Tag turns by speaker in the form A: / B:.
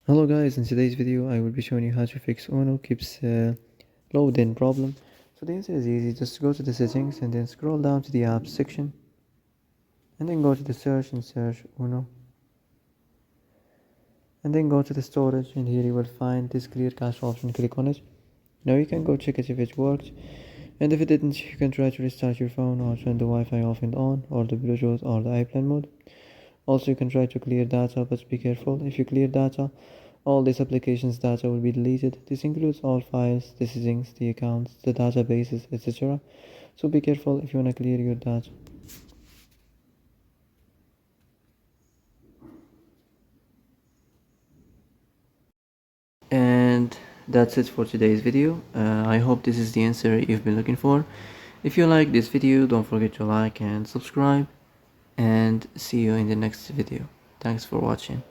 A: Hello guys, in today's video I will be showing you how to fix Uno keeps loading problem. So the answer is easy, just go to the settings and then scroll down to the apps section and then go to the search and search Uno and then go to the storage, and here you will find this clear cache option. Click on it. Now you can go check it if it worked, and if it didn't you can try to restart your phone or turn the Wi-Fi off and on, or the Bluetooth or the iPlane mode. Also you can try to clear data, but be careful. If you clear data, all this application's data will be deleted. This includes all files, the settings, the accounts, the databases, etc. So be careful if you want to clear your data. And that's it for today's video. I hope this is the answer you've been looking for. If you like this video, don't forget to like and subscribe, and see you in the next video. Thanks for watching.